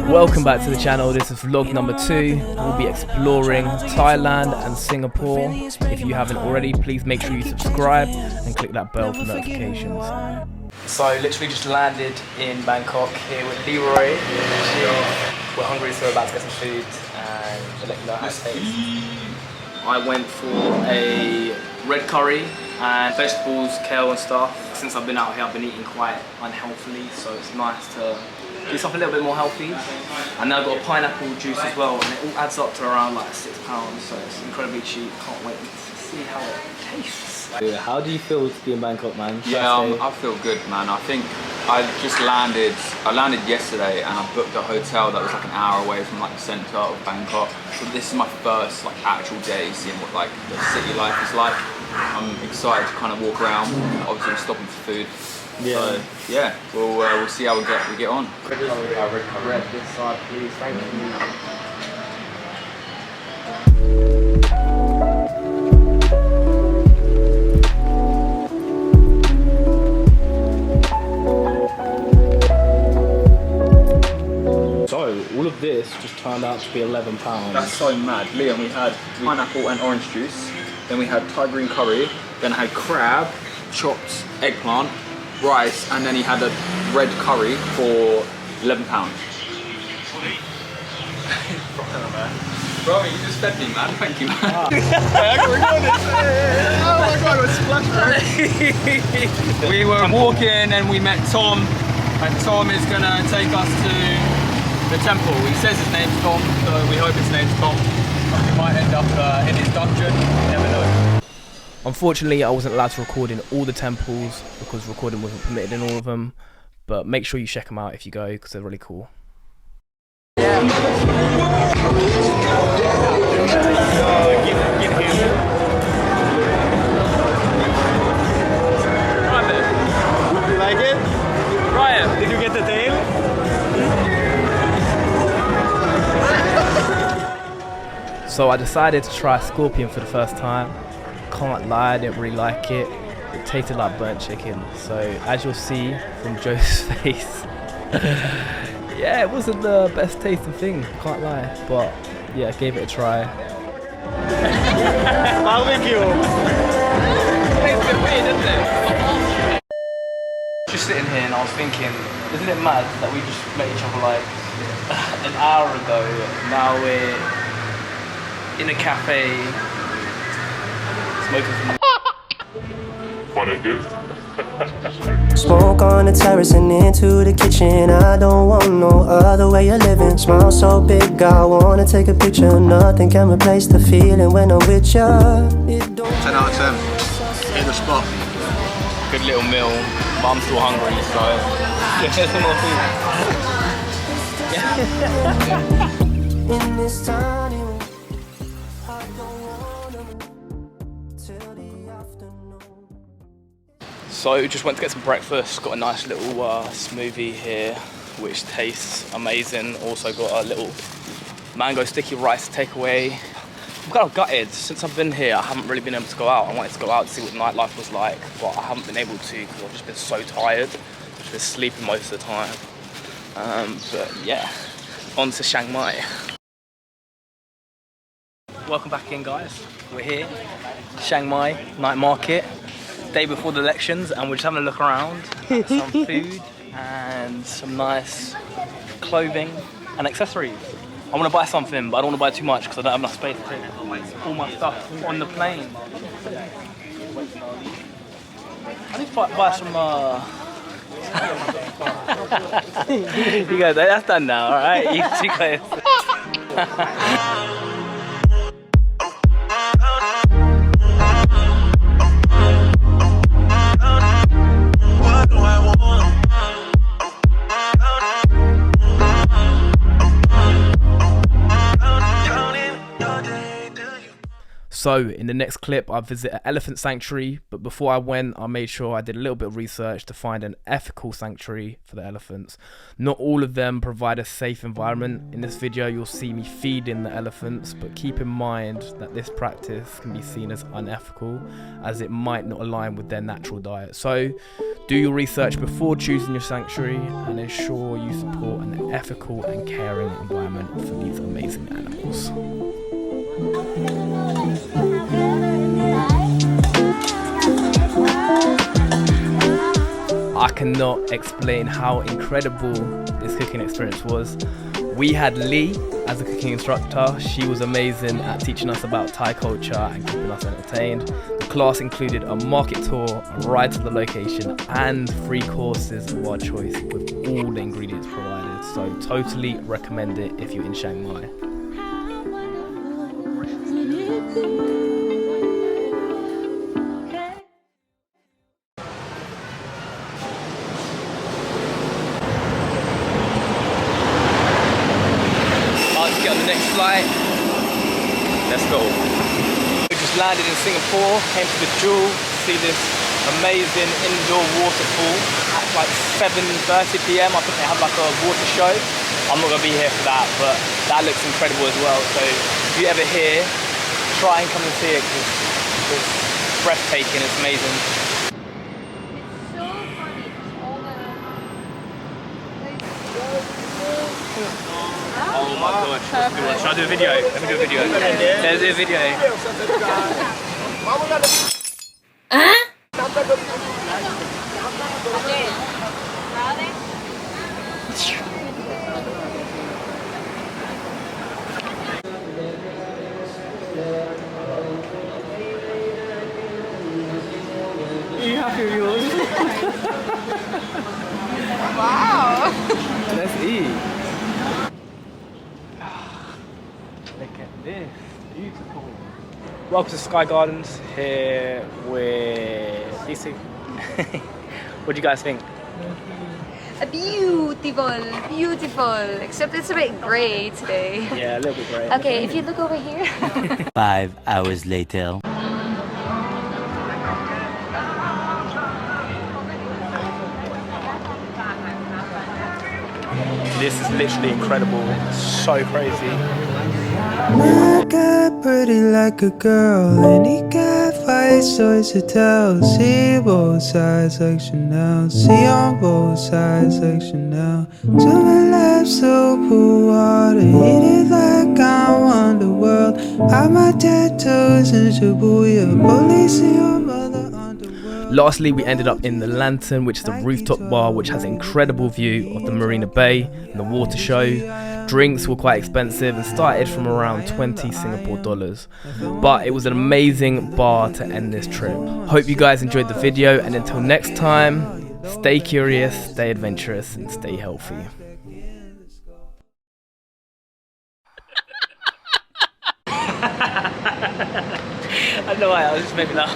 Welcome back to the channel. This is vlog number 2. We'll be exploring Thailand and Singapore. If you haven't already, please make sure you subscribe and click that bell for notifications. So literally just landed in Bangkok here with Leroy. We're hungry, so we're about to get some food and we'll let you know how it tastes. I went for a red curry and vegetables, kale and stuff. Since I've been out here, I've been eating quite unhealthily, so it's nice to do something a little bit more healthy. And now I've got a pineapple juice as well, and it all adds up to around like £6, so it's incredibly cheap. Can't wait to see how it tastes. How do you feel to be in Bangkok, man? Yeah, I feel good, man. I think I landed yesterday and I booked a hotel that was like an hour away from like the centre of Bangkok. So this is my first like actual day seeing what like the city life is like. I'm excited to kind of walk around. Obviously, I'm stopping for food. Yeah. So yeah, we'll see how we get on. Red this side, please. Thank you. So all of this just turned out to be £11. That's so mad. Liam, we had pineapple and orange juice. Then we had Thai green curry. Then I had crab, chopped eggplant, rice, and then he had a red curry for £11. Bro, you just fed me, man. Thank you, man. I got recorded. Oh my god, it was splash. We were walking and we met Tom, and Tom is gonna take us to the temple. He says his name's Tom, so we hope his name's Tom. We might end up in his dungeon. You never know. Unfortunately, I wasn't allowed to record in all the temples because recording wasn't permitted in all of them. But make sure you check them out if you go because they're really cool. Yeah. Did you like it? Ryan, did you get the tail? So I decided to try scorpion for the first time. Can't lie, I didn't really like it. It tasted like burnt chicken. So as you'll see from Joe's face, yeah, it wasn't the best tasting thing, can't lie. But yeah, gave it a try. Barbecue! Tastes a bit weird, doesn't it? Just sitting here and I was thinking, isn't it mad that we just met each other like an hour ago? Now we're in a cafe smoking some Smoke on the terrace and into the kitchen. I don't want no other way of living. Smile so big, I wanna take a picture. Nothing can replace the feeling when I'm with you. 10 out of 10. Hit the spot. good little meal, but I'm still hungry, so yeah, there's some more food. In this tiny room, I don't wanna till the afternoon. So just went to get some breakfast, got a nice little smoothie here, which tastes amazing. Also got a little mango sticky rice takeaway. I'm kind of gutted. Since I've been here, I haven't really been able to go out. I wanted to go out to see what nightlife was like, but I haven't been able to because I've just been so tired. I've just been sleeping most of the time. But yeah, on to Chiang Mai. Welcome back in, guys. We're here, Chiang Mai night market, day before the elections, and we're just having a look around at some food and some nice clothing and accessories. I want to buy something, but I don't want to buy too much because I don't have enough space to take all my stuff on the plane. I need to buy some. You guys, that's done now, all right? You guys. So in the next clip I visit an elephant sanctuary, but before I went I made sure I did a little bit of research to find an ethical sanctuary for the elephants. Not all of them provide a safe environment. In this video you'll see me feeding the elephants, but keep in mind that this practice can be seen as unethical as it might not align with their natural diet. So do your research before choosing your sanctuary and ensure you support an ethical and caring environment for these amazing animals. I cannot explain how incredible this cooking experience was. We had Lee as a cooking instructor. She was amazing at teaching us about Thai culture and keeping us entertained. The class included a market tour, a ride to the location, and 3 courses of our choice with all the ingredients provided. So totally recommend it if you're in Chiang Mai. Let's get on the next flight. Let's go. We just landed in Singapore, came to the Jewell to see this amazing indoor waterfall at like 7:30 PM. I think they have like a water show. I'm not gonna be here for that, but that looks incredible as well. So if you're ever here, try and come and see it because it's breathtaking, it's amazing. Oh my gosh, that's a good one. Should I do a video? Let me do a video. Let's do a video. Are you happy with yours? Wow! Let's eat. Look at this, beautiful. Welcome to Sky Gardens, here with Dazy. What do you guys think? Beautiful, beautiful. Except it's a bit grey today. Yeah, a little bit great. Okay, if you look over here. 5 hours later. This is literally incredible, so crazy. My got pretty like a girl, and he got 5 stories to tell. See both sides like Chanel, see on both sides like Chanel. To my left, so cool water, hit it like I'm Underworld. Have my tattoos in Shibuya, police in your mother underworld. Lastly, we ended up in the Lantern, which is a rooftop bar which has an incredible view of the Marina Bay and the water show. Drinks were quite expensive and started from around 20 Singapore dollars. But it was an amazing bar to end this trip. Hope you guys enjoyed the video, and until next time, stay curious, stay adventurous, and stay healthy. I don't know why, I was just making laugh.